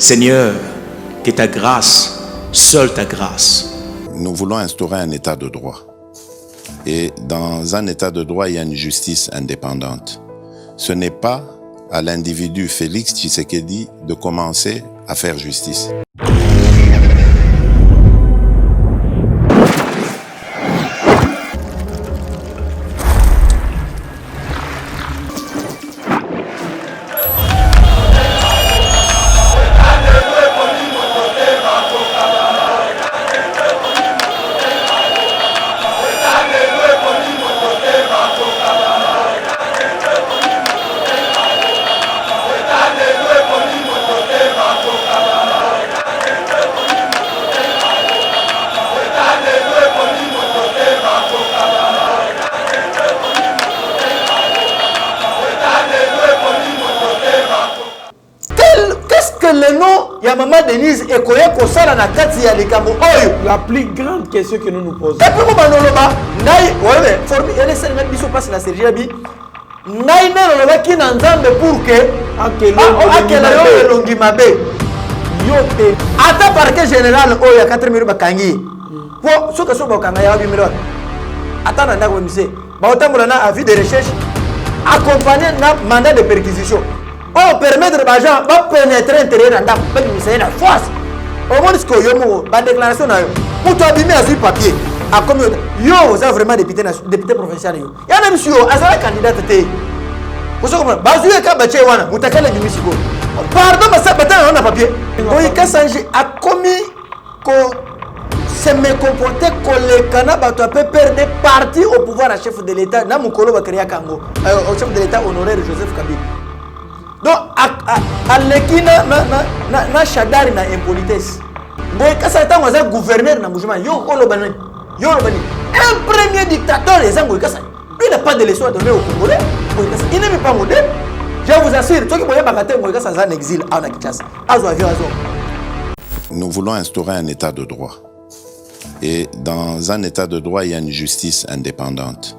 Seigneur, que ta grâce, seule ta grâce. Nous voulons instaurer un état de droit. Et dans un état de droit, il y a une justice indépendante. Ce n'est pas à l'individu Félix Tshisekedi de commencer à faire justice. Le nom, il y a maman Denise et Koya Kosala na kati ya likambo oyo. La plus grande question que nous nous posons. Et puis comment noloba, nai, ouais, formi, elle est celle qui se passe la Serge Abi. Nai na noloba ki na nzambe pour que akela yo elongi mabe. Yote. Ata parquet général oyo 4 minutes bakangi. Po soka so bakanga ya 8 minutes. Ata na ndako mise. Ba otambola na avis de recherche accompagné na mandat de perquisition. On permettre aux gens de pénétrer l'intérieur de la force. Au moins, ce que la déclaration, pour t'abîmer à ce papier, à communauté, vous avez vraiment député provincial. Il y a même si vous avez un candidat. Vous savez comment? Bazu et Kabaché, vous avez un Misiko. Pardon, mais ça peut être un papier. Oui, Kassanji a commis se me comporter comme les Kanaba, tu peux perdre parti au pouvoir à chef de l'État. Namukolo va créer Kango, au chef de l'État honoraire Joseph Kabila. Donc, à l'équina, na chadari na impolitesse. Boy, quand ça a été gouverneur na mouvement, un premier dictateur, les Angoï, il n'a pas de leçon à donner aux Congolais. Il n'est même pas modèle. Je vous assure, toi qui voyez Bagaté, ça a un exil à Kinshasa. Nous voulons instaurer un état de droit. Et dans un état de droit, il y a une justice indépendante.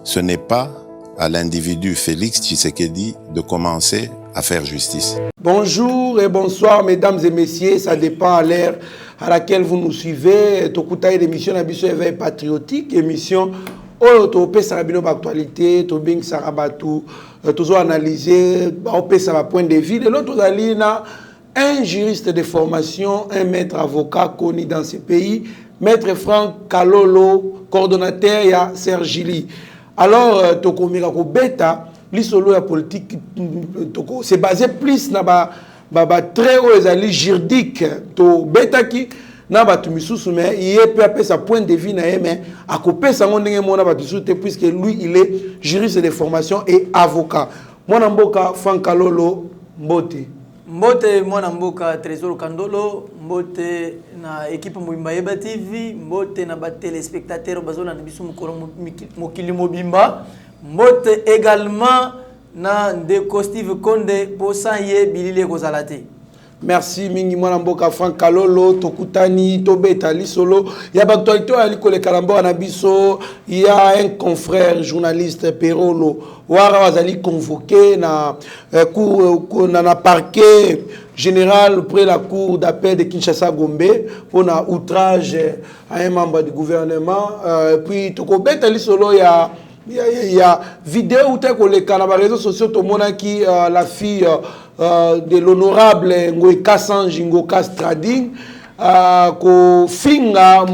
Ce n'est pas à l'individu Félix Tshisekedi de commencer à faire justice. Bonjour et bonsoir mesdames et messieurs, ça dépend à l'ère à laquelle vous nous suivez. Tokuta l'émission Abisso Éveil Patriotique, émission Topé Sarabino Actualité, Tobing Sarabatou, toujours analysé, Topé Sarabino point de vue. De l'autre, un juriste de formation, un maître avocat connu dans ce pays, maître Franck Kalolo, coordonnateur ya Sergili. Alors, toko mirako beta, l'isolo la politique, c'est basé plus na ba très haut ezali juridique. To beta ki na ba tumisusu mais il peut appeler sa point de vue na mais à couper sa ndenge mona ba tusute puisque lui il est juriste de formation et avocat. Mwana mboka Fankalolo Mbote. Mbote mwana mboka Trésor Kandolo, mbote na équipe Mouimba Yeba TV, mbote na ba téléspectateurs bazona na biso mokili mobimba, mbote également na ndeko Steve Konde posa ye bilile kozalate. Merci mingi mwana mboka Franck Kalolo tokutani tobeta lisolo ya actualité ali ko le kalambo na biso il y a un confrère journaliste Perolo wara wazali convoqué na cour na parquet général près la cour d'appel de Kinshasa Gombe pour un outrage à un membre du gouvernement puis tokobeta lisolo il y a vidéo où tu as les réseaux sociaux tout le monde qui la fille de l'honorable Ngoïka Sanji Ngoka Strading ko finga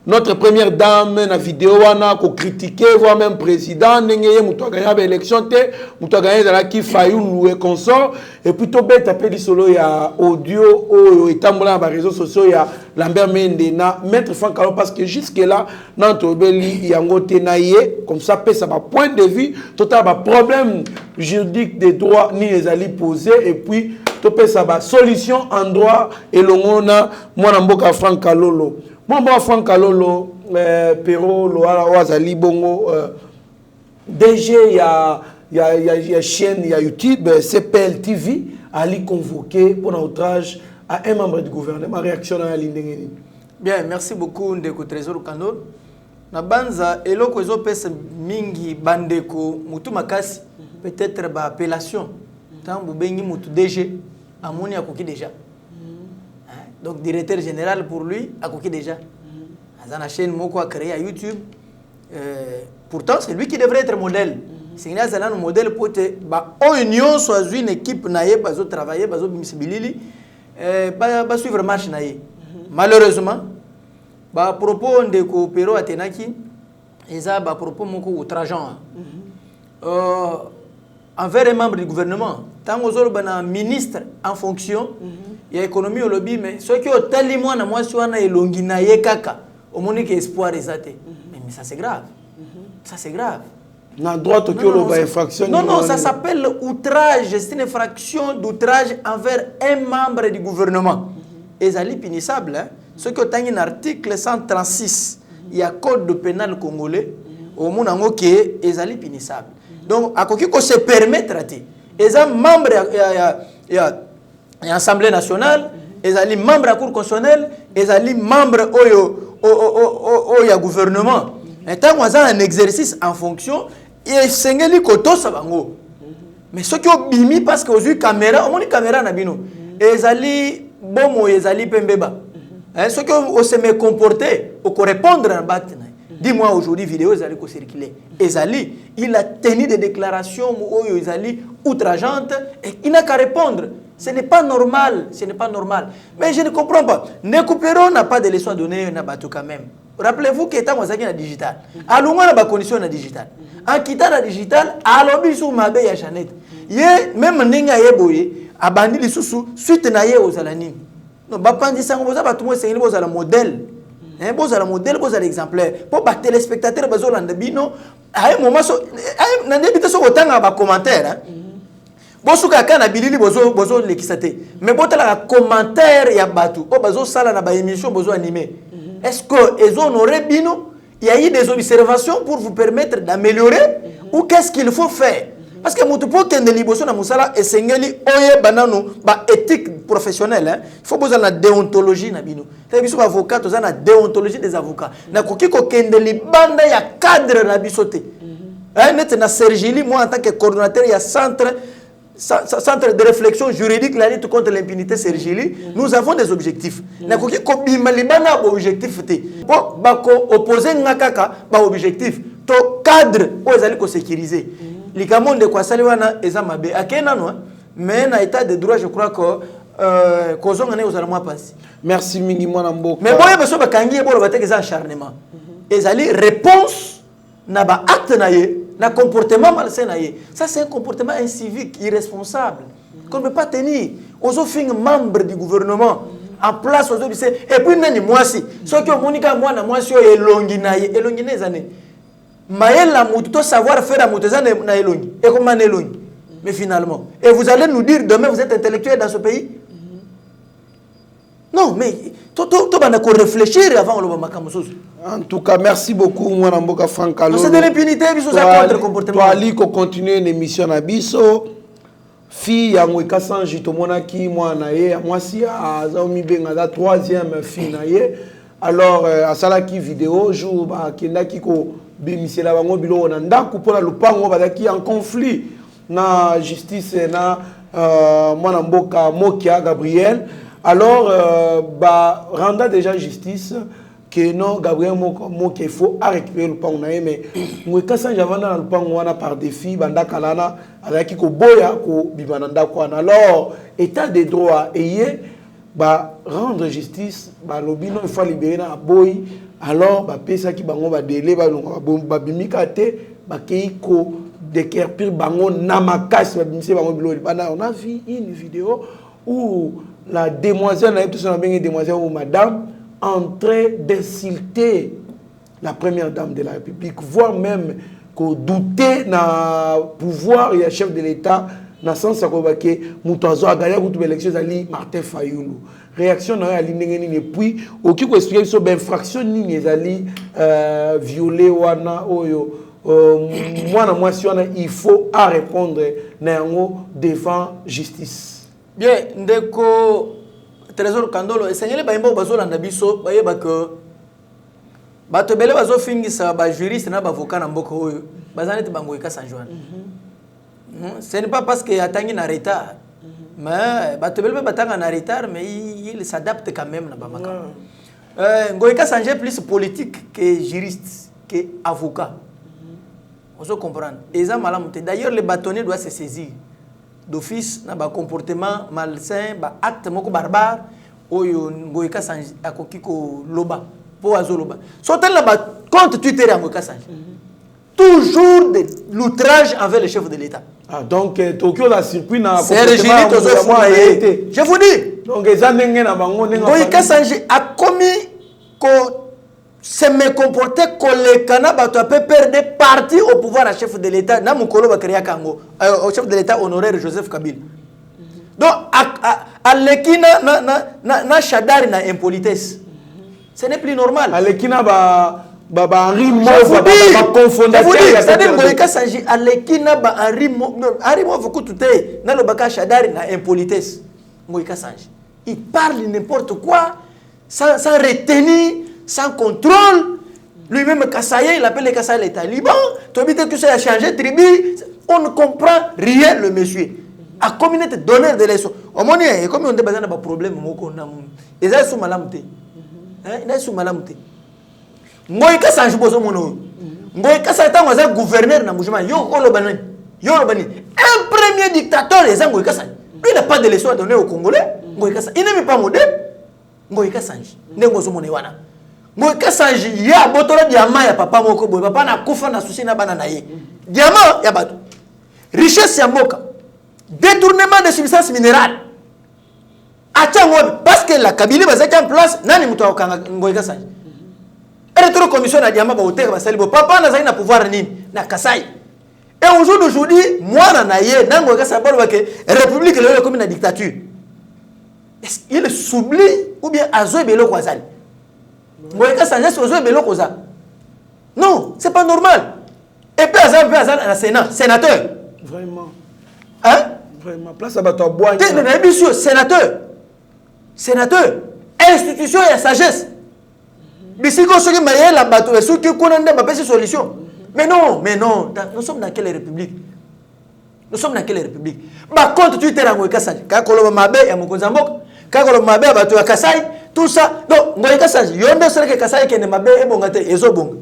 notre première dame na vidéo wana ko critiquer voire même président ndenge muto gagner élection té muto gagner dans la qui Fayulu et consort et puis to beta pe solo ya audio o etambola na réseaux sociaux ya Lambert Mende na maître Franck Kalolo parce que jusque là dans tobeli yango té na yé comme ça pe ça va point de vue total ba problème juridique des droits ni les ali posés et puis to pe ça ba solution en droit et longona mwana mboka Franck Kalolo. Moi, Franck Kalolo, Pero, Loala, Wazali, Bongo, DG, il y a chaîne, il y a YouTube, CPL TV, Ali convoqué pour un outrage à un membre du gouvernement. Réaction à l'Indéngénie. Bien, merci beaucoup, Ndeko Trésor Kandol. Na banza, eloko ezo pesa mingi bandeko, mutu makasi, peut-être ba appellation. Tant bubengi mutu DG, Amouni a coquille déjà. Donc, directeur général pour lui a coquille déjà. Dans la chaîne Moko a créé à YouTube. Pourtant, c'est lui qui devrait être modèle. C'est un modèle pour que l'Union soit une équipe naïe, pour travailler, pour suivre marche naïe. Malheureusement, à propos de coopéro à Tenaki, ils ont à propos de outrageant envers les membres du gouvernement. Tant que vous êtes ministre en fonction, il y a économie au lobby, mais ceux qui ont tel mois, moi, je suis longuinaye kaka, au moins qu'il espoir est athée. Mais ça c'est grave. Ça c'est grave. Non, ça s'appelle outrage. C'est une infraction d'outrage envers un membre du gouvernement. Et ça est punissable. Ce qui est un article 136, il y a code de pénal congolais, au monde en qui est punissable. Donc, à quoi qu'on se permet de traiter. Et ça, membre de l'Assemblée nationale, et ça, membre de la Cour constitutionnelle, et ça, membre du gouvernement. Et tant qu'on a un exercice en fonction, et c'est un peu ça. Mais ceux qui ont bimi parce qu'ils ont une caméra, on a une caméra nabino. Et ça, bon, et ça, pembeba. Ceux qui ont se me comporter, on peut répondre à la dis-moi aujourd'hui, vidéo, ils allaient circuler. Ezali, il a tenu des déclarations outrageantes et il n'a qu'à répondre. Ce n'est pas normal. Ce n'est pas normal. Mais je ne comprends pas. Nekupero n'a pas de leçons à donner à Batou quand même. Rappelez-vous qu'il est en digital. À l'ouïe, on a des conditions digital. En quittant la digital, à l'objet sur ma belle Jeannette. Même Ninga Yeboye, a bandit les sous suite naïe aux alanim. Non, Bapandi Sangoza, Batou, c'est un modèle. Vous avez un modèle, vous avez l'exemplaire. Pour les téléspectateurs, vous avez un bino. À un moment, vous avez un commentaire. Vous avez un bilili, vous avez l'existé. Mais vous avez un commentaire, il y a battu. Vous avez une émission, vous avez animé. Est-ce que vous aurez bino? Il y a eu des observations pour vous permettre d'améliorer? Ou qu'est-ce qu'il faut faire? Parce que vous pouvez que les gens et sengeli oye banano ba éthique professionnelle. Il faut poser la déontologie na bino. T'as vu avocat, tu as la déontologie des avocats. Na koki ko kende li banda ya cadre na bisoté. Net na Sergili, moi en tant que coordonnateur, il y a centre de réflexion juridique la lutte contre l'impunité Sergili. Nous avons des objectifs. Na koki ko bima li banda objectif té. Bon ba ko opposer ngakaka ba objectif. To cadre o ezali ko sécuriser. Les Cameroun de Kwasaliwana et Zamabe. À quel moment, mais dans l'état de droit, je crois que Kozong est aux Allemands passés. Merci, Mingi Mwanambo. Mais bon, il y a besoin de Kangi et Bolobatek et acharnement. Et ça, les réponses, n'a pas acte naïe, n'a comportement malsain naïe. Ça, c'est un comportement incivique, irresponsable, qu'on ne peut pas tenir. Aux autres membres du gouvernement, en place aux autres, et puis, moi aussi, ceux qui ont Monica, moi, si et Longinaïe, et Longinaïe, années. Maël la moutou savoir faire la moutou na elongi et comment elongi mais finalement et vous allez nous dire demain vous êtes intellectuel dans ce pays non mais tout bana ko réfléchir avant le makambo soso. En tout cas merci beaucoup mwana mboka Franck Kalolo c'est de l'impunité biso ça contre comportement toi ali ko continuer une émission na biso fille ya ngweka sanji to monaki mwana ye mwasi azomi benga da troisième fille na ye alors à salaki vidéo jour ba kendaki ko bimisela bango bilo na ndako pona lupango bazaki en conflit na justice na mwana mboka Mokia Gabriel alors ba renda déjà justice que non Gabriel Mokia il faut récupérer lupango na mais ngweka sanja vanda na lupango wana par défi bandaka lana azaki ko boya ko bimana ndako wana alors état de droit ayé ba rendre justice ba lobino il faut libérer na boy alors ba pesa ki bango ba délai ba bimika te ba keiko dékerpir bango na makasi ba bimise bango biloli bana on a vu une vidéo où la demoiselle na tout ça bien demoiselle ou madame en train d'insulter la première dame de la République voire même ko douter na pouvoir et chef de l'État na sens ya ko ba ke muto azo agaya kutu élection ali Martin Fayulu réaction na ali ndenge ni puis oki ko expliquer so ben infraction ni ezali violer wana oyo mwana mwasi wana il faut à répondre na yango devant justice bien ndeko Trésor Kandolo esengele ba imbo bazolanda biso bayeba que bato bele bazo fingisa ba juriste na ba avocat na mboka oyo bazana te bango eka San Juan. Ce n'est pas parce que atangi na retard Mais bato belbe batanga na retard mais il s'adapte quand même na bamaka. Ngoïka Sange plus politique que juriste, que avocat. On se comprend. D'ailleurs les bâtonniers doivent se saisir d'office na ba comportement malsain, ba acte moko barbare oyo Ngoïka Sange akoki ko loba po azoloba. Sotel na ba compte Twitter ya Ngoïka Sange. Toujours de l'outrage envers le chef de l'État. Ah, donc, Tokyo a circuit dans c'est Régine je vous dis. Donc, Ngoïka Sange a commis que se me comporter que le Canada peut perdre parti au pouvoir à chef de l'État. Na mukolo ba créer Kango au chef de l'État honoraire Joseph Kabila. Donc, à l'Ekina na Chadari na impolitesse. Ce n'est plus normal. À l'Ekina Henri Mo c'est-à-dire Ngoïka Sange Alekina ba Henri Mo faut tout na lobaka Chadari na impolitesse. Ngoïka Sange il parle n'importe quoi sans retenir, sans contrôle. Lui-même Kassaye, il appelle les Kassaye les talibans. Tobite tout ça a changé tribu. On ne comprend rien le monsieur. A communauté donneur de leçons. Au moins comme on a besoin de problème moko na et ça sous malamté. Hein, il est sous malamté. Ngoïka Sange bozo mono. Ngoïka Sange est un gouverneur na Moujima. Yo kolobani. Un premier dictateur les Ngoïka Sange. Il n'a pas de leçons à donner aux Congolais. Ngoïka Sange. Il n'est pas modèle. Ngoïka Sange. Nengozo moné wana. Ngoïka Sange ya botola diamant ya papa moko boy. Papa na kufa na souci na bana na ye. Diamant ya bato. Richesse ya mboka. Détournement de substances minérales. Parce que la Kabylie va être en place. Nani muto akanga Ngoïka Sange. Retro commission na diamant ba hôtel ba salibo papa na zaina pouvoir nini na Kasai et aujourd'hui moi na ye nango ka sabalo ba ke république le comme une dictature est-ce il s'oublie ou bien azo belo kwazali Ngoïka Sange azo belo koza non c'est pas normal et puis azal na sénat sénateur vraiment hein vraiment place à bato bois sénateur institution et sagesse. Bisiko soki maye la bateau et soki konande ba pesi solution. Mais non, nous sommes dans quelle république? Nous sommes dans quelle république? Ba compte Twitter Ngoïka Sange. Ka koloba mabe ya mokonza mboka, ka koloba mabe bato ya Kasai, tout ça. Donc Ngoïka Sange, yonde sera que Kasai kene mabe e bongate ezobonga.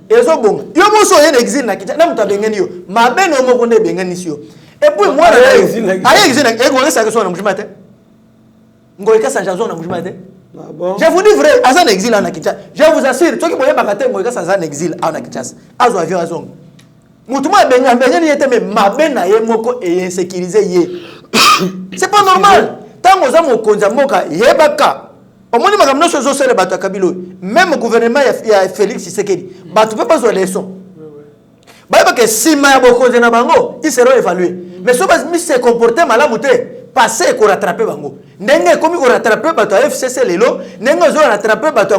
Ezobonga. Yo moso ye exil na kita na muta bengeni yo. Mabe no mokonde bengeni sio. Et puis moi na exil na Ngoïka Sange so na mujimate. Ngoïka Sange zo na mujimate. Ah bon? Je vous dis vrai, Azan exil en Kinshasa. Je vous assure, ceux qui voyaient Bakaté, moi, Azan exil en Kinshasa. Azo avion Azong. Moutouma Benyan était mais ma benaye moko et insécurisé yé. C'est pas normal. Tant que Zamo Konzamoka, Yebaka. Au moins, il m'a chose au bateau Kabilo. Même le gouvernement, il y a Félix Tshisekedi. Tu peux pas jouer les sons. Parce que si Mayabo Bango, ils seront évalués. Mais si on se comporter mal à mouter. Passé qu'on rattraper bango ndenge comme qu'on rattraper bato FCC lelo ndenge zo rattraper bato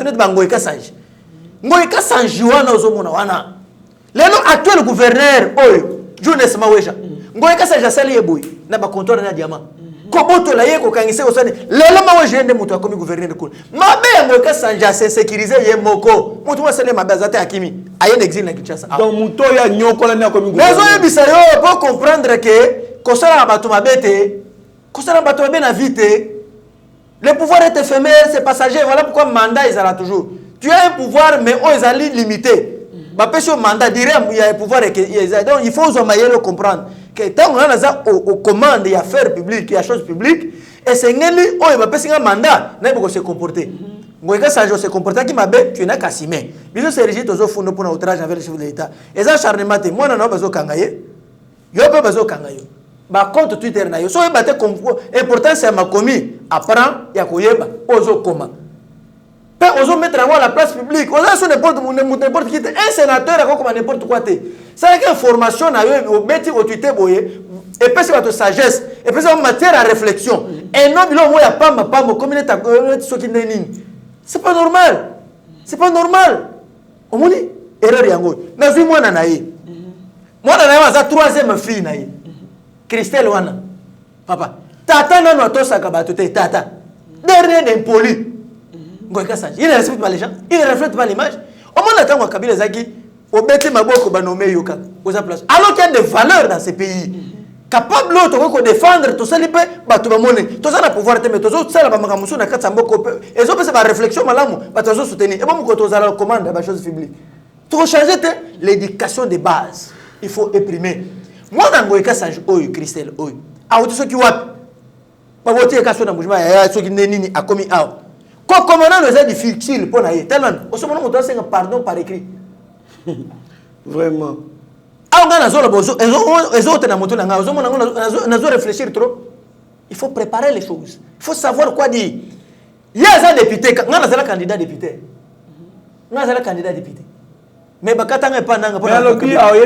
net bango Ngoïka Sange Ngoïka Sange wana ozomona wana lelo actuel gouverneur oyo Jones Mawesha Ngoïka Sange asali eboy na ba comptoir na diamant ko boto la ye ko kangise osane lelo Mawesha ende muto akomi gouverneur ko mabe Ngoïka Sange a sécuriser ye moko muto wa sele mabe azate akimi aye exil na Kinshasa donc muto ya nyoko la na komi gouverneur mais zo yebisa yo pour comprendre que Kosala bato mabete, kosala bato mabé na vite. Le pouvoir est éphémère, c'est passager. Voilà pourquoi le mandat ils ont toujours. Tu as un pouvoir, mais ils ont limité. Ma personne mandat dirait il y a un pouvoir et donc il faut le comprendre. Que tant qu'on a aux commandes, il y a affaires publiques, il y a choses publiques, et c'est ngeli il va passer un mandat, n'a pas se comporter. Ngoïka Sange se comporter qui m'a bé, tu n'as qu'à s'y mettre. Bisous c'est régit aux fonds pour outrage envers le chef de l'État. Et ça charnement, moi non besoin kangaye. Yo pas besoin kangayo. Ba compte Twitter na yo so ebate importance ya makomi apprend ya koyeba ozo koma pe ozo mettre à la place publique ozo so n'importe qui un sénateur a comme n'importe quoi té ça que information na yo obeti au Twitter boye et puis c'est votre sagesse et puis c'est matière à réflexion et non bilo mo ya pamba communauté so ki nini c'est pas normal omoni erreur yango na zui mwana na ye za troisième fille na ye Christelle wana papa tata nano atosaka bato te tata dernier d'impoli Ngoïka Sange il ne respecte pas les gens il ne reflète pas l'image au moins attends Kabila zaki obeti maboko banomé yoka aux place alors qu'il y a des valeurs dans ces pays capable de défendre tout ça, tu vas monnaie. Tout ça, pouvoir te mettre. Tout ça, la bamamusu na katsa mboko. Et ça, c'est ma réflexion, malamu. Tu vas soutenir. Et bon, quand tu as la commande, la chose faible. Tu vas changer l'éducation de base. Il faut imprimer. Moi, dans le cas, c'est Christelle. Ah, tout ce qui wap. Pas voter cas sur le mouvement. Ce qui n'est ni à commis out. Quand commandant nous a difficile pour naïe. Tellement. Au ce moment, on doit faire un pardon par écrit. Vraiment. Ah, on a les autres dans moto nanga. On a réfléchir trop. Il faut préparer les choses. Il faut savoir quoi dire. Il y a un député. On a un candidat député. On a un candidat député. Mais bakatanga pas nanga pour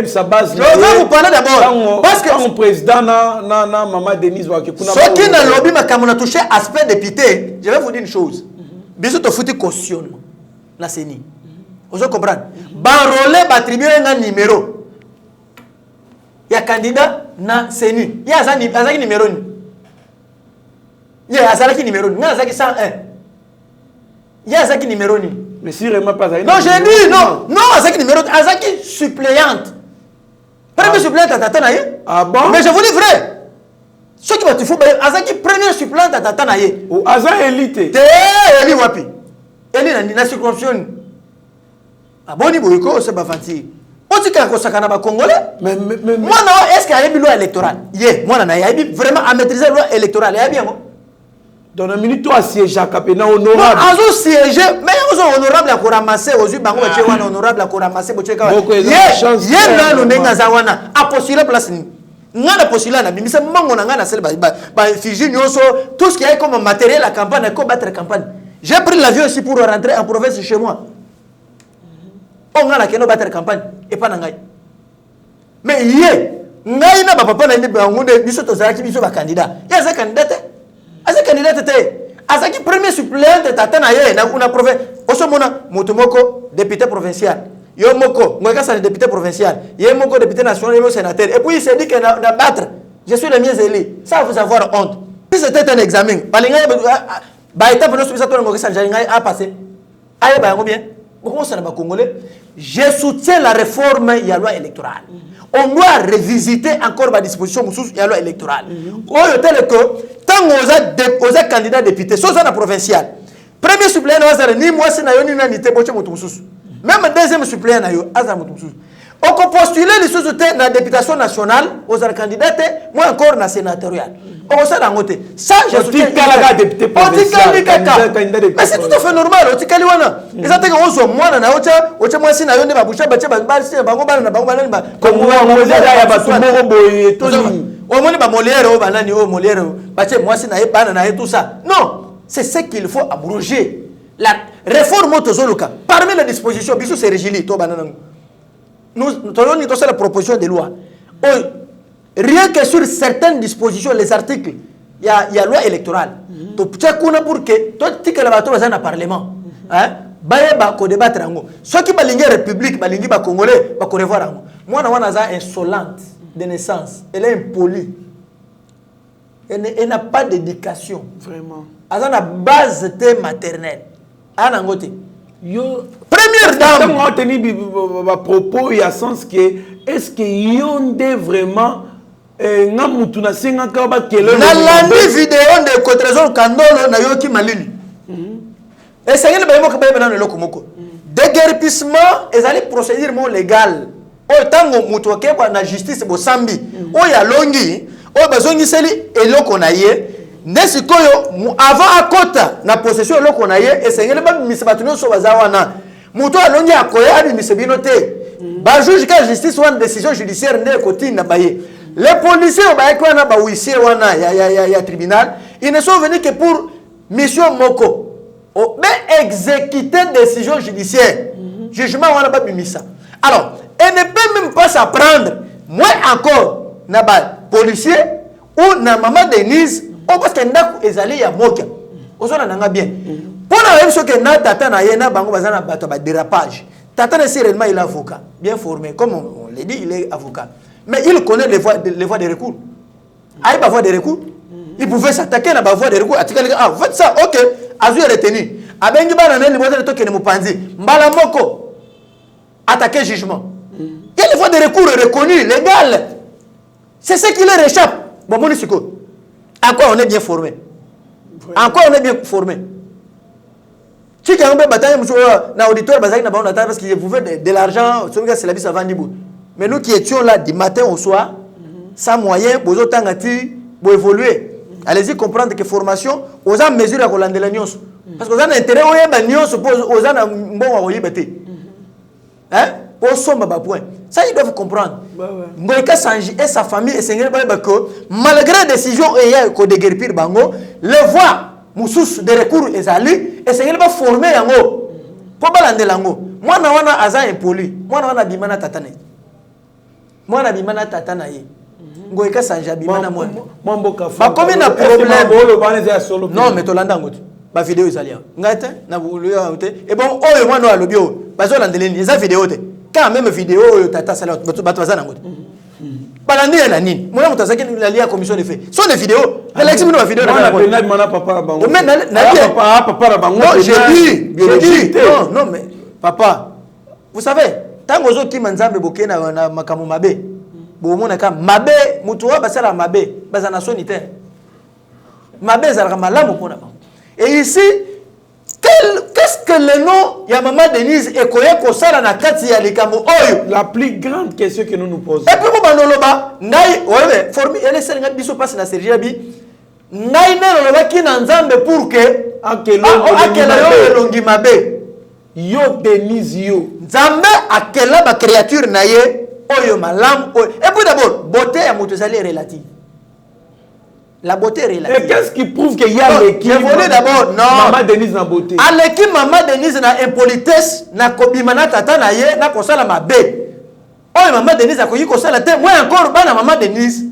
sa base. Je vais vous parler d'abord parce que mon président na maman Denise wa kuna ce qui na lobby makamona touché aspect député, je vais vous dire une chose. Biso to futi cautionnement na CENI. Vous comprenez? Banrolé battribuer un numéro. Il y a candidat na CENI. Il y a un numéro. Il y a un numéro. Il y a un 101. Il y a un numéro. Mais si vraiment pas ça. Non, j'ai dit non. Non, Azaki numéro. Azaki suppléante. Premier suppléante à Tatanaye. Ah bon? Mais je vous dis vrai. Ce qui va te faire, Azaki premier suppléante à Tatanaye. Ou Azan élite. T'es Eli Wapi. Eli na circonscription. Ah bon, il faut se bafanti. On dit qu'il y a un Congolais. Mais moi, est-ce qu'il y a une loi électorale? Yeah, moi, il y a vraiment à maîtriser la loi électorale. Il y a bien. Dans la minute, toi, siège à Capena honorable. Non, à siège, mais ils sont honorables à ramasser aux yeux, bango tché wana honorable à ramasser boché kawa. Yé na lo nenga zawana a postuler place ni. Nga na postuler na bimisa mango na nga na sel ba fiji nyoso tout ce qui est comme matériel à campagne à combattre campagne. J'ai pris l'avion ici pour rentrer en province chez moi. On nga la keno battre campagne et pas na ngai. Mais yé ngai na ba papa na ndi bango de biso to zaki biso ba candidat. Ya za candidat. Asa candidat était Azaki premier suppléant de Tatanaye na una province osomona motomoko député provincial yo moko ngoka sa député provincial yo moko député national et sénateur et puis il s'est dit que na battre je suis le mieux élu ça vous avoir honte si c'était un examen balinga ba étape no subisa to ngoka sa ngai a passé aye ba bien comment ça na ba congolais je soutiens la réforme il y a loi électorale. On doit revisiter encore la disposition de la loi électorale. Oyo tel que tant aux candidats députés, soit dans la provinciale. Premier suppléant ni moi c'est na yo ni na nité boche moto mususu. Même deuxième suppléant na yo azar moto mususu. On peut postuler les sociétés dans la députation nationale aux candidats, moi encore dans la sénatoriale. On ça dans côté. Ça je soutiens la député provincial. Mais c'est tout à fait normal. On tikali wana. Ils attendent qu'on soit moi na ocha moi si na yo ne ba boucha bache ba si bango ba na bango ba ba. Comme moi ya ba tumoro boye to ni. O moni ba Molière o ba nani o Molière bache moi si na ba na tout ça. Non, c'est ce qu'il faut abroger. La réforme tozoluka. Parmi les dispositions biso c'est régili to banana. Nous avons la proposition de loi. Rien que sur certaines dispositions, les articles, il y a loi électorale. Donc, tu as pour que toi, tu as dans le Parlement. Bah, débattre. Ceux qui ont la République, les Congolais, ils vont revoir. Moi, je suis insolente de naissance. Elle est impolie. Elle n'a pas d'éducation. Vraiment. Elle a une base maternelle. Elle a Yo, première dame. Quand on a tenu propos, il y a sens que est-ce que Yonde vraiment Namutuna Senga Kaba Kelo na landi vidéo de Cotrezor Kandolo na Yoki Malili. Et c'est une baïmo qui est dans le locomoko. Déguerpissement, ils allaient procédure légal. O tango mutoke na justice bo sambi. O ya longi, o bazongi seli eloko na ye. Nesikoyo avant akota na possession eloko na ye esengele ba misabatuno so bazawana. Muto alongi akoya abi misebino te. Ba juge ka justice wana décision judiciaire ne koti na baye. Les policiers ba ekwana ba huissier wana ya tribunal, ils ne sont venus que pour mission moko. Mais exécuter décision judiciaire. Jugement wana ba bimisa. Alors, elle ne peut même pas s'apprendre. Moi encore na ba policier ou na maman Denise. Oh, parce que ndaku ezali ya moka. Ozona nanga bien. Pour la même chose que na tata na yena bango bazana bato ba dérapage. Tata est réellement il est avocat, bien formé comme on l'a dit, il est avocat. Mais il connaît les voies de recours. Ah, il va voie de recours. Il pouvait s'attaquer à la voie de recours. Ah, faites ça, OK. Azu est retenu. Abengi bana na liboza de toke ne mupanzi. Mbala moko. Attaquer jugement. Il y a les voies de recours reconnues, légales. C'est ce qui leur échappe. Bon, mon à quoi on est bien formé? En quoi on est bien formé? Si quelqu'un peut batailler, dans l'auditoire, parce qu'il pouvait de l'argent, c'est la vie, ça va ni bout. Mais nous qui étions là du matin au soir, sans moyen, pour évoluer. Allez-y comprendre que formation, aux gens mesure à Hollande la Nyos. Parce que aux gens intérêt, aux gens bon hein? Pour sommes à point. Ça, ils doivent comprendre. Ngoïka Sanji et sa famille, et Seigneur Babako, malgré la décision que de guérir Bango, le voix, Moussous, de recours et Zali, et Seigneur va former Yango. Pour balander l'ango. Moi, je suis azan impoli. Moi, je suis bimana tatane. Moi, je suis bimana tatanaye. Ngoïka Sanji, bimana moi. Bah, comme il y a un problème. Non, mais tu l'as dit. Ma vidéo est allée. Et bon, oh, moi, non, le bio. Parce que les vidéos, quand même vidéo, tata salade, batouazana. Balandi et la nine. Moi, je suis allé à la commission de fait. Sur les vidéos, l'élection de la vidéo. J'ai dit. Non, mais papa, vous savez, tant que vous avez boké na makamu mabe, bon, mabe, mutuwa basala mabe, basana sonité. Mabe, ça malamu pour et ici, qu'est-ce que le nom de Maman Denise et Koyeko Sala na kati ya likambo oyo? La plus grande question que nous nous posons. Et puis, comment on l'a dit? Ouais, formi, elle est celle qui passe na Serge Abi. Naïne loloba ki na nzambe pour que akela yo elongi mabe. Yo Denise yo. Nzambe akela ba créature na ye oyo malamu oyo. Et puis d'abord, beauté ya moto ezali relative. La beauté est relative. Et qu'est-ce qui prouve qu'il y a l'équipe? D'abord, non. Maman Denise na beauté. À l'équipe, Maman Denise na impolitesse, na kobimana tata na ye, na kosala mabe. Oh, Maman Denise a koyi kosala te. Moi encore, ba na Maman Denise.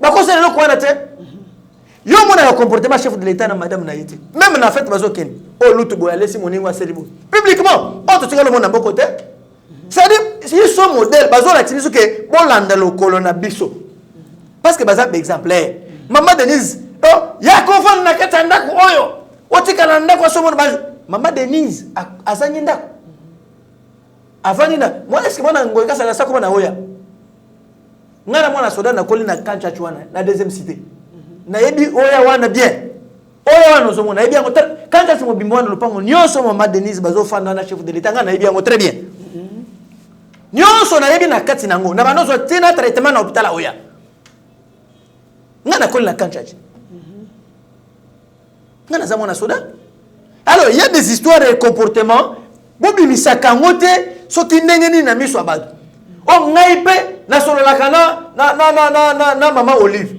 Ba kosala lo kwana te. Yo mona ya comportement chef de l'État na madame na yete. Même na fête bazo ken. Oh, lutu boya lesi moningo aselibo. Publiquement, oh to tika le mona mboko te. C'est-à-dire, si ils sont modèles, bazo la timisu ke bon landa lo kolona biso. Parce que baza exemplaire. Maman Denise, oh, ya kofan na kata ndako oyo. Otika na ndako somo bazo. Maman Denise azanyi ndako. Avani na, moi est-ce que moi na ngoika sala sa kuma na oya. Ngana mwana soda na koli na kancha chwana na deuxième cité. Na yebi oya wana bien. Oya wana somo na yebi yango kancha somo bimwana lupango nyoso Maman Denise bazo fanda na chef de l'État ngana yebi yango très bien. Nyoso na yebi na kati nango na banozo tina traitement na hôpital oya. Ngana koli na kanchaji. Ngana za mwana soda. Alors il y a des histoires et comportements bobi misaka ngote soki ndenge ni na miso abatu. O ngaipe na solo la kana na maman Olive.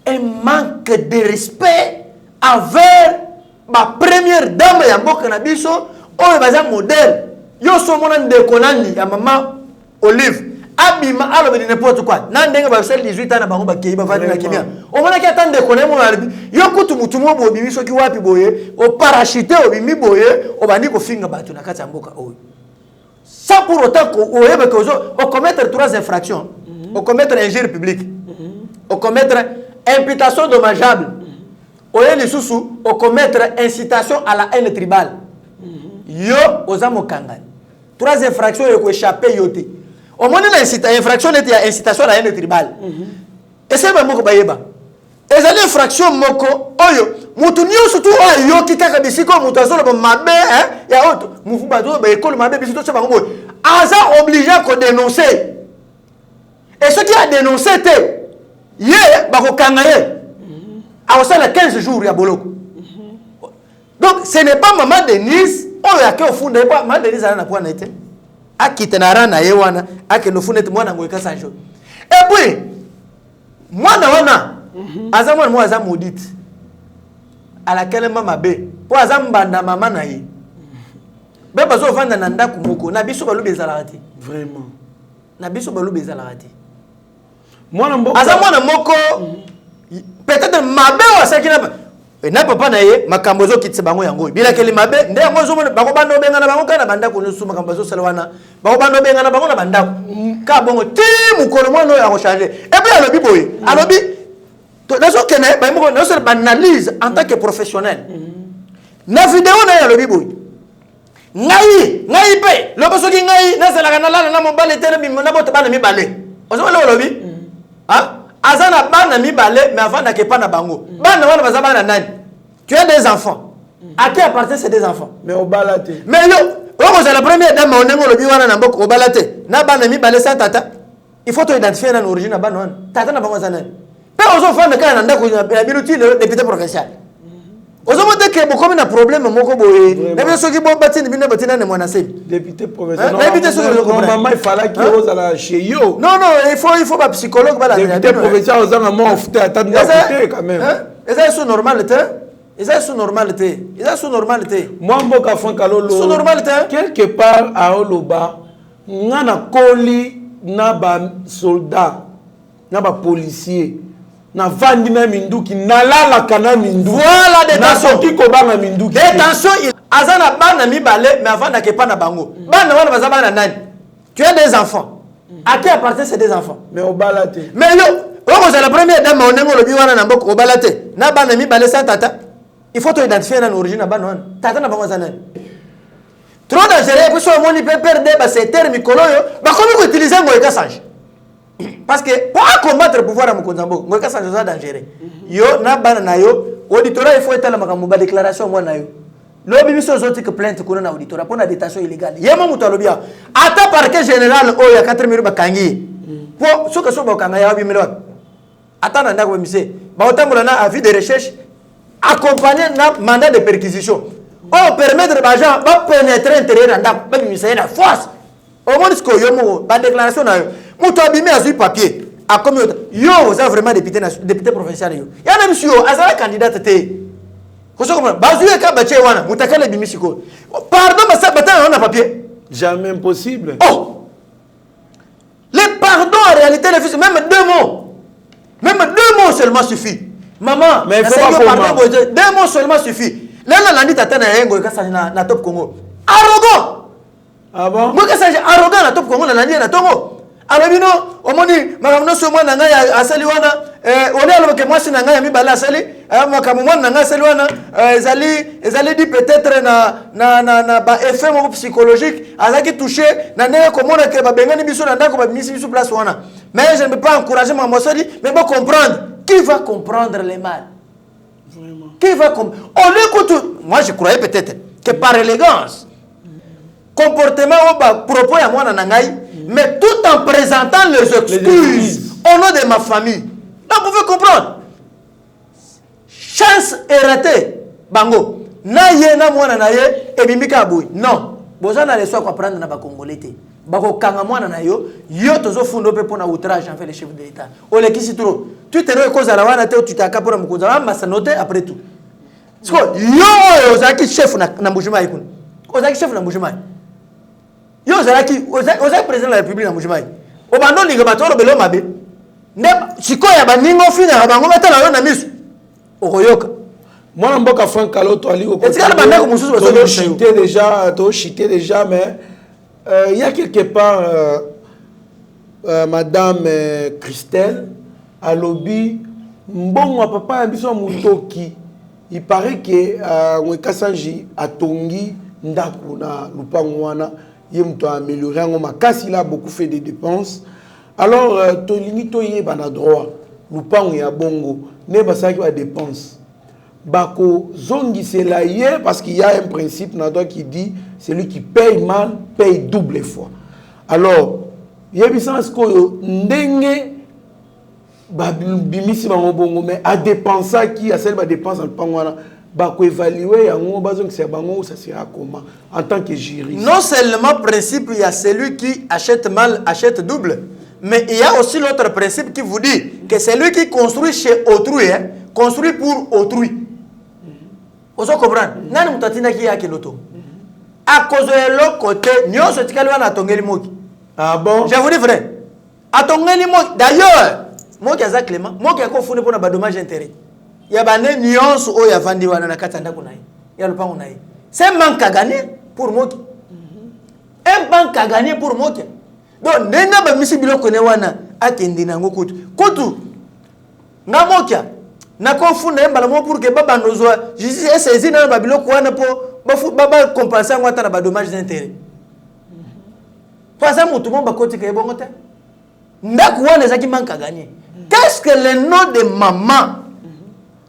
Un manque de respect envers ma première dame ya mboka na biso o baza modèle. Yo so mona ndekonani ya maman Olive. Abima alobe di n'importe quoi. Nandenge ba sel 18 ans na bango ba kei ba vandi na kimia. O mona ki atande koné mo alibi. Yo kutu mutu mo bo bimi soki wapi boye, o parachute o bimi boye, o bandi ko finga batu na kati ya mboka oyo. Sans pour autant ko oyebe ko o commettre 3 infractions. O commettre injure publique. O commettre imputation dommageable. O yeli susu o commettre incitation à la haine tribale. Yo ozamo kangani. 3 infractions yo ko échapper yote. Au moins, l'infraction est incitation à la haine tribale. Et c'est un mot que je et c'est l'infraction moko oyo mutu nyoso tu oyo kitaka bisiko mutu azolo mabe ya auto mufu bazo ba école mabe bisito tsa bango aza obligé à dénoncer. Et ce qui a dénoncé était hier ba ko kangaye a osala 15 jours ya boloko. Donc ce n'est pas Maman Denise oyo yake ofunda pas Maman Denise ana kwa na été akitenara na yewana akenofune mwana ngoika sanjo. Et puis mwana wana azamwana mo azam audit à laquelle mama be po azam banda mama na ye be bazo vanda na ndako moko na biso balu bezalati Vraiment. Na biso balu bezalati Mwana mboka azamwana moko peut-être mabe wa sakina na papa na ye makambo zo kitse bango yango bila kele mabe nde yango zo bako bando benga na bango kana bandako no suma makambo zo salwana bako bando benga na bango na bandako ka bongo ti mukolo mwana ya ko changer et puis alobi boye alobi to nazo kene ba mo no se banalise en tant que professionnel na vidéo na alobi boye ngai pe lo boso ki ngai na sala kana la na mo bale tere bi na boto bana mi bale ozo lo lobi Azana bana mibale, mais avant n'a pas na bango. Bana wana baza bana nani? Tu as des enfants. À qui appartiennent ces deux enfants? Mais au balate. Mais yo, c'est la première dame, on est le biwana na mboko au balate. Na bana mibale sa tata. Il faut te identifier dans l'origine na bana wana. Tata na bango zana. Pe aux enfants de kana ndako na biluti le député provincial. Aux hommes de que beaucoup de problèmes moko boye. Na bien ceux qui bon bâti ni bina bâti na ne mwana sebi. Député provincial. Normalement il fallait qu'il ose à la chez yo. Non, il faut pas psychologue bala. Député provincial aux gens mort ofte attendre quand même. Et ça c'est normalité. Et ça c'est normalité. Et ça c'est normalité. Moi mboka Franck Kalolo. C'est normalité. Quelque part à Oloba, ngana koli na ba soldat, na ba policier. Na vandi na minduki nalala kana minduki. Voilà détention qui kobanga minduki. Détention il azana bana mibale mais avant n'a pas na bango. Bana wana baza bana nani? Tu as des enfants. À qui appartiennent ces deux enfants? Mais au balate. Mais yo, c'est la première dame on est le biwana na mboko au balate. Na bana mibale sa tata. Il faut te identifier dans l'origine na bana wana. Tata na bango zana. Trop dangereux pour soi moni peut perdre ba ces termes koloyo. Ba comment utiliser ngo ekasage? Parce que pour combattre le pouvoir à Mokonzambo, moi, c'est dangereux. Yo, na bana na yo, auditorat, il faut être là, ma déclaration, moi, na yo. L'objet, c'est aussi que plainte qu'on a auditorat pour la détention illégale. Yama Moutalobia. Attends, parquet général, oh, il y a 4 minutes, bakangi. Pour ceux qui sont bakanga, il y a 8 minutes. Attends, on a monsieur. Bah, autant qu'on a avis de recherche, accompagné d'un mandat de perquisition. Oh, permettre aux gens de pénétrer l'intérieur d'un ministère de la force. Au moins, ce que yo, la déclaration na yo. Moutou abimé à ce papier. À combien de temps? Yo, vous avez vraiment député provincial. Il y a même si yo, à la candidate té. Vous comprenez? Bazu et Kabaché wana, Moutaka le bimisiko. Pardon, mais ça, on a papier. Jamais impossible. Oh! Les pardons, en réalité, les fils, même 2 mots. Même 2 mots seulement suffit. Maman, mais il faut pas pardon, 2 mots seulement suffit. Là, on a dit à Tana Yengo, na Top Congo. Arrogant! Ah bon? Moi, que ça, j'ai arrogant na Top Congo, na Nier, na Tongo. Alors, bino, au moins, madame, non seulement à Saliwana, on est alors que moi, c'est Nanga, mi bala Sali, moi, comme moi, Nanga Saliwana, ils dit peut-être na effet psychologique, à ça qui touché, na comme on a que Bengani Bissou, na comme Missi sous place wana. Mais je ne peux pas encourager ma mossadi, mais bon comprendre. Qui va comprendre les mal? Vraiment. Qui va comprendre? On écoute, moi, je croyais peut-être que par élégance, comportement ou propos à moi, Nangaï, mais tout en présentant les excuses au nom de ma famille. Là, vous pouvez comprendre. Chance est ratée. Bango. Naye na mwana naye et bimika aboui. Non. Boza na leso quoi prendre na ba congolais té. Bako kanga mwana na yo tozo fundo pe pona outrage en fait le chef de l'état. O le kisi trop. Tu te re cause à la wana té tu t'as capora mukonza ma sa noter après tout. Sko yo ozaki chef na mbujima ikun. Ozaki chef na mbujima. Yo ozaki président de la République na mbujima. O bando linga batoro belo mabe. Ne sikoya baningo fina bango batala yo na misu. Okoyoka. Moi, je Franck Kalolo, chité déjà, mais il y a quelque part Madame Christelle à lobby, bon, papa a besoin de il paraît que Mwekasanji a tongi ndaku na lupangwana, il a amélioré, il a beaucoup fait des dépenses. Alors, Tolini Toye bana droit, lupang ya bongo, ne basaki wa dépenses. Bako zongi c'est là hier parce qu'il y a un principe qui dit celui qui paye mal paye double fois. Alors, il y a besoin que ndenge bimisi bango bongo mais à dépenser qui a celle ba dépense en pangwana bako évaluer yango bazong c'est bango ça sera comment en tant que juriste. Non seulement principe il y a celui qui achète mal achète double, mais il y a aussi l'autre principe qui vous dit que celui qui construit chez autrui construit pour autrui. Vous comprenez? Nani mutatina qui a kiloto. À cause de l'autre côté, nous sommes tous à tongeli moki. Ah bon? Je vous dis frère. À tongeli moki. D'ailleurs, moi qui a Clément, moi qui a confondu pour un dommage intérêt. Il y a des nuances où il y a vendu na katanda kunaï. Il y a le pan kunaï. C'est un manque à gagner pour moki. Un manque à gagner pour moki. Donc, nenga ba misi bilo kone wana akendi na ngokutu. Kutu. Na mokia. Na confondre mbala mo pour que baba nozwa justice est saisi na babilo ko wana po baba compenser ngwata na ba dommage d'intérêt. Pour ça mutu mo ba koti ke bongo te. ndako les qui manque à gagner. Qu'est-ce que le nom de maman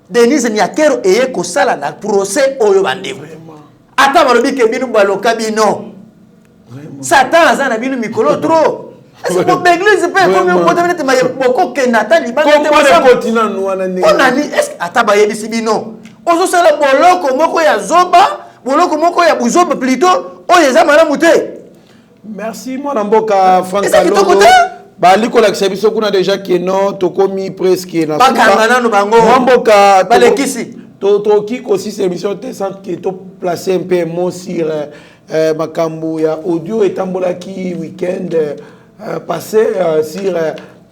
Denise Nyakero eye ko sala na procès oyo bandeko. Ata balobi ke binu baloka bino. Satan azana binu mikolo trop. Est-ce que l'église peut comme on peut mettre maye boko ke Nathan libanga te continent wana ni. On a dit est-ce que ata baye bisi bino. Ozo sala boloko moko ya zoba, boloko moko ya buzoba plutôt oyo ezama na muté. Merci mon amboka Franck Kalolo. Bali ko lakisa biso kuna déjà que non tokomi presque na bakangana no bango amboka balekisi to qui aussi cette émission intéressante qui to placer un peu mot sur makambo ya audio etambola ki week-end passé sur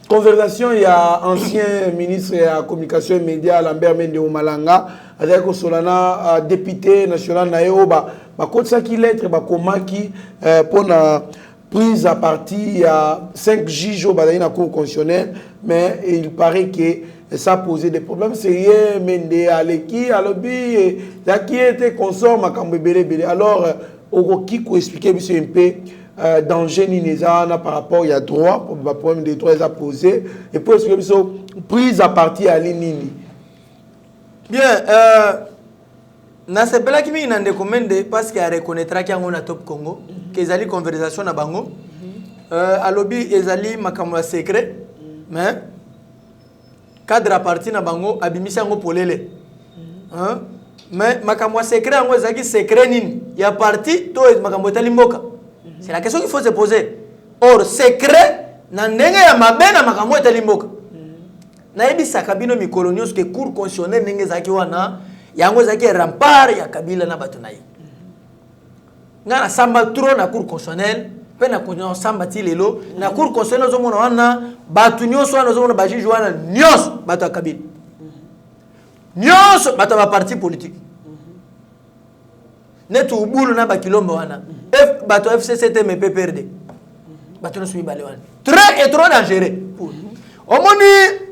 conversation il y a ancien ministre de la communication et médias Lambert Mende Omalanga avec solana député national na yoba ba kotsa ki lettre ba komaki pour na prise à partir il y a 5 juges au la Cour constitutionnelle, mais il paraît que ça posait des problèmes sérieux. Mende Aleki, Alobi, qui était consomme à Kambébélé. Alors, qui peut expliquer un peu danger Ninezana par rapport il y a droit, pour le problème des droits à poser, et pour expliquer prise à partir à l'Inini. Bien, na sepela qui m'a recommandé parce qu'il reconnaîtra qu'il y a un top Congo, qu'ils allaient conversation na bango, à lobby ils allaient makamwa secret, mais cadre à partir na bango abimisa ngo polele, mais makamwa secret ngo zaki secret nini, il y a parti to makamwa talimboka. C'est la question qu'il faut se poser. Or secret na ndenge ya mabena makamwa talimboka. Na ebi sakabino mikolonios que cour constitutionnel ndenge zaki wana yango zaki rempart ya kabila na bato na ye ngana samba trop na cour constitutionnelle pe na konyo samba ti lelo na cour constitutionnelle zo mona wana bato nyonso wana zo mona ba juge wana nyonso bato ya kabila nyonso bato ba parti politique netu ubulu na ba kilombo wana bato FCCT me PPRD bato no sumi bale wana très et trop dangereux omoni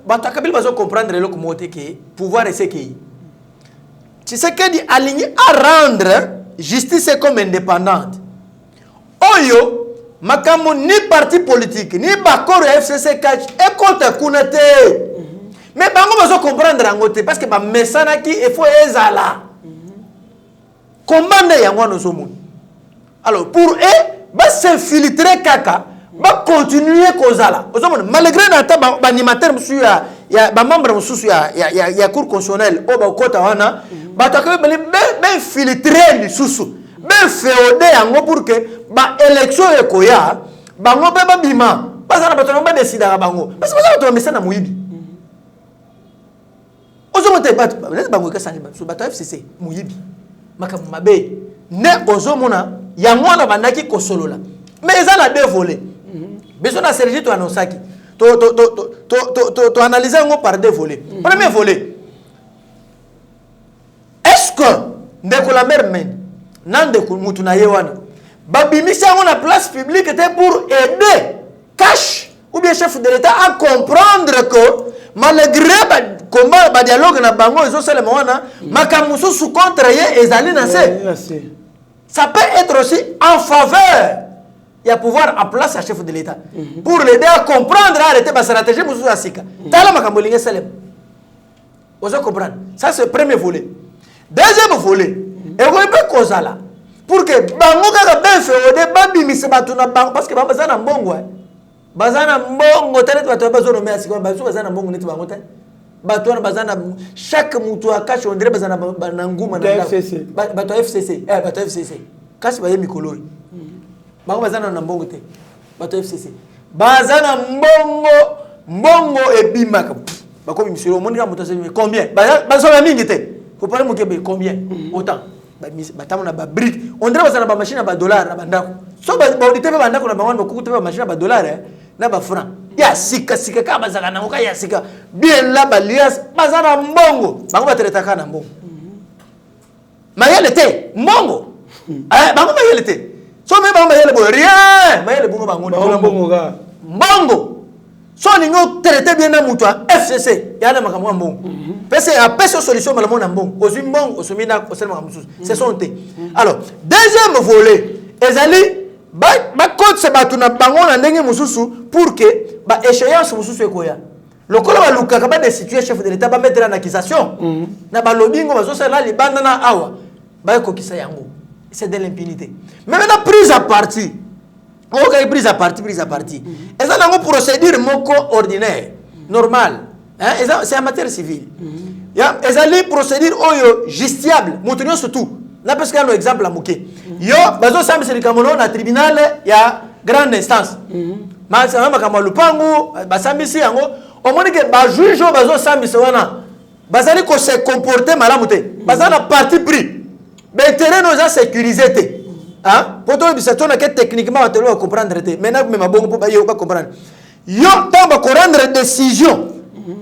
bato akabili bazo comprendre le komote que pouvoir est ce qui tu sais que dit aligné à rendre justice comme indépendante oyo makambo ni parti politique ni bakoro FCC catch et contre kunate mais bango bazo comprendre angote parce que ba mesana ki il faut ezala commande yango no zomu alors pour eux ba s'infiltrer kaka ba continuer kozala ozomona malgré nata ba animateur musu ya ba membre musu ya cour constitutionnelle o ba kota wana ba takabe be filtrer lisusu be féodé yango pour que ba élection ekoya bango be ba bima parce que bato ba décider bango parce que bato ba mesana muyibi ozomona bato bango ka sanje bato FCC muyibi makamu mabe ne ozomona yango na bandaki kosolola mais ça la deux volets. Besoin de Sergi to annonçaki. To analyser par deux volets. Premier volet. Est-ce que ndeko la mère men nandeko mutu na yewana babimisa on la place publique était pour aider cash ou bien chef de l'État à comprendre que malgré combat ba dialogue na bango ezo sele mwana makamuso sous contre ye ezali na se. Ça peut être aussi en faveur. Il y a pouvoir en place à chef de l'État pour l'aider à comprendre à arrêter sa stratégie musu asika tala makambo linge selem ozo comprendre ça c'est le premier volet deuxième volet et on peut kozala pour que bango kaka ben féodé babimisa batu na bango parce que bazana mbongo bazana mbongo tele batu bazono me asika bazu bazana mbongo neti bango tele batu na bazana chaque mutu akashi on dirait bazana na nguma na batu FCC batu FCC kasi baye mikolo bango bazana na mbongo te bato FCC bazana mbongo ebimaka bakomi monsieur au monde moto c'est combien bazana mingi te faut parler mo kebe combien autant batamo na ba brique on dirait bazana ba machine ba dollar na bandako so ba auditer ba bandako na bango bakuku te ba machine ba dollar na ba franc ya sika ka bazana na ngoka ya sika bien là ba lias bazana mbongo bango batereta kana mbongo mayele te mbongo bango mayele te so me ba mayele bo rien mayele bungo bango mbongo so ningo traiter bien na mutu FCC yana makamwa mbongo pese a pese solution malamu na mbongo ozu mbongo osumi na osema mususu c'est son té alors deuxième volet ezali bakotisa bato na bango na ndenge mosusu pour que baéchéance mosusu ekoya lokola balukaka badestitue chef de l'état bamettre en accusation na balobingo bazosala libanda na awa bayekokisa yango. C'est de l'impunité. Mais maintenant prise à partie. Ok, prise à partie. Et ça, c'est une procédure ordinaire, normale. Hein? C'est en matière civile. Et ça, c'est une procédure justiable. Nous surtout. Là, parce qu'il y a un exemple à Mouké. Yo, bazo sambi c'est le Cameroun, na tribunal, il y a grande instance. Mais c'est un Kamalupango, basambi si yango. Au moins que ba juge bazo sambi c'est wana. Bazali ko se comporter malamuté. Bazana parti pris. Mais terrain nous a sécurisé. Hein? Pourtant, c'est tout techniquement, on va comprendre. Maintenant, mais ma bonne pour pas comprendre. Yo, tant va prendre décision.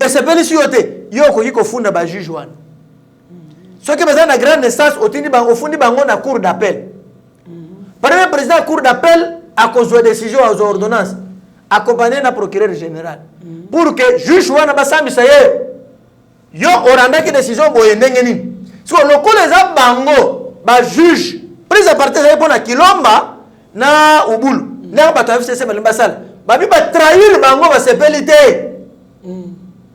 Et c'est pas ici yo ko funda ba juge wan. Ce que besoin na grande instance au fundi bango na cour d'appel. Par exemple, président de la cour d'appel à cause de décision aux ordonnances accompagné na procureur général pour que juge wana ba sambi ça y yo oranda ki décision boye ndenge nini. So loko les bango ba juge prise à partir de pour na Kilomba na Ubulu na ba FCC ba sala ba bi ba trahir bango ba sepelité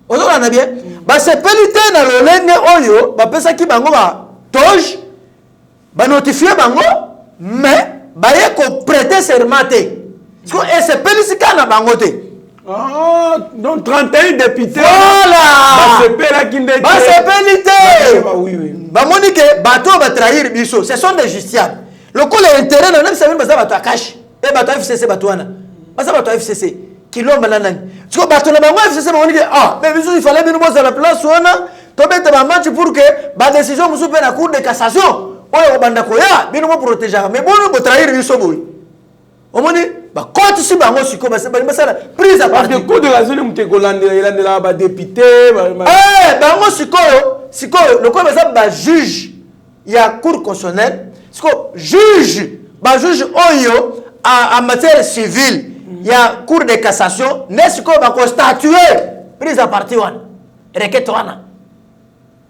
ozo na bien ba sepelité na lolenge oyo ba pesa ki bango ba toge ba notifier bango mais ba ye ko prêter serment té so et sepelisi kana bango té. Ah, donc 31 députés. Voilà. Bah oui. Bah Monique, bateau va trahir biso. Ce sont des justiciables. Le coup l'intérêt, on a savé bateau va cash. Et bateau FCC batouana. Bateau FCC. Kilo malanan. Tu vois bateau na bango FCC Monique. Ah, mais biso il fallait bien nous à la place ouana. Tomber de match pour que ba décision nous soit la cour de cassation. Oyo banda koya, bien nous protéger. Mais bon nous trahir biso boy. Au moins bah quand si bango siko ba ça prise à partie. Parce que coup de la zone mute Golande il a là ba député bango siko le quoi ça ba juge il y a cour constitutionnelle siko juge oyo en matière civile il y a cour de cassation n'est siko ba constatuer prise à partie one requête wana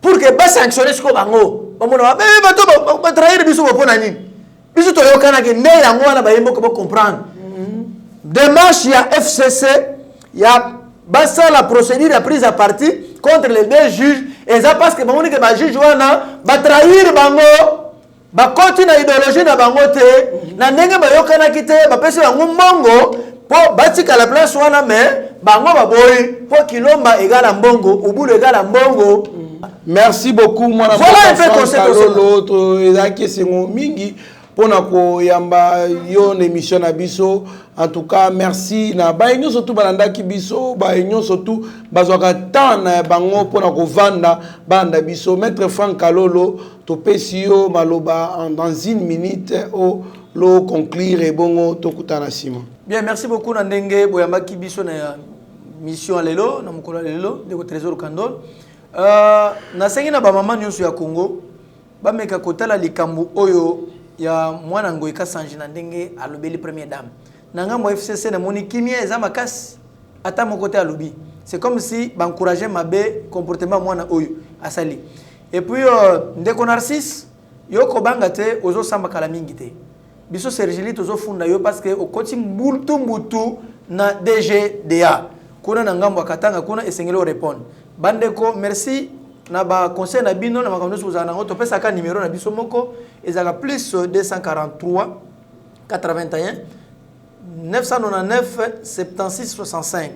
pour que ba sanctionner siko bango ba mona ba trahir biso ba pona nini biso to yokana ke ne yango wana ba yembo ko comprendre. Démarche, il y a FCC, il y a la procédure de prise à partie contre les deux juges. Et ça parce que les juges va trahir bango, va continuer l'idéologie de bango te, na ndenge ba yokana kite, ba pesi bango mbongo, pour bâtir la place wana mais bango ba boy, pour Kilomba égale à mbongo, Ubulu égale à mbongo. Merci beaucoup moi na voilà un peu concept l'autre ezaki sengo mingi. Pour nous yamba yo émission na biso en tout cas merci na ba ño surtout balanda ki biso ba ño surtout bazwaka temps na bango pour na vanda banda biso maître Franck Kalolo to pesio maloba dans une minute au lo conclure et bongo to kutana sima. Bien merci beaucoup na ndenge boyamba ki biso na mission lelo na mukolo lelo de trésor Kandol na sengi na ba mama nyonso ya Congo ba meka kotala likambu oyo ya mwana ngoyi kasanji na ndenge alobeli première dame nanga mo FCC na moni kimia eza makasi ata mon côté alobi c'est comme si encourager mabe comportement mwana oyo asali et puis ndeko Narcisse yo ko banga te ozo samba kala mingi te biso Sergeli tozo funda yo parce que okoti mbutu na DGDA kuna na ngambo akatanga kuna esengelo répondre bandeko merci na ba conseil na bino na makambo so za na to pesa ka numéro na biso moko ezaka plus 243 81 999 76 65.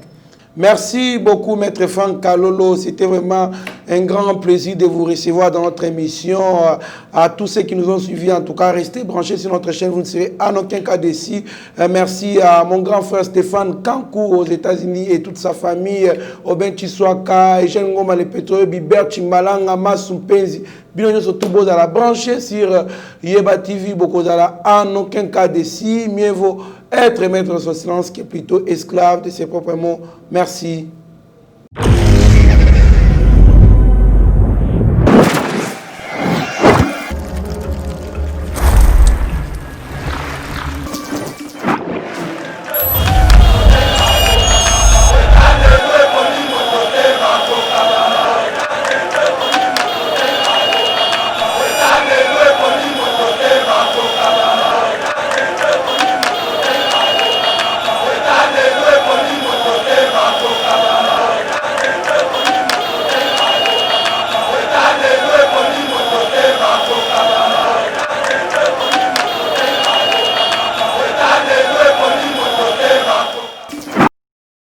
Merci beaucoup, Maître Franck Kalolo. C'était vraiment un grand plaisir de vous recevoir dans notre émission. À tous ceux qui nous ont suivis, en tout cas, restez branchés sur notre chaîne. Vous ne serez en aucun cas déçus. Merci à mon grand frère Stéphane Kankou aux États-Unis et toute sa famille. Oben Chiswaka, Eugène Ngoma, le pétrole, Bibert Chimbalanga, Massou Penzi. Bien surtout, vous allez brancher sur Yeba TV. Beaucoup en aucun cas déçus. Mieux vaut être maître de son silence que plutôt esclave de ses propres mots. Merci.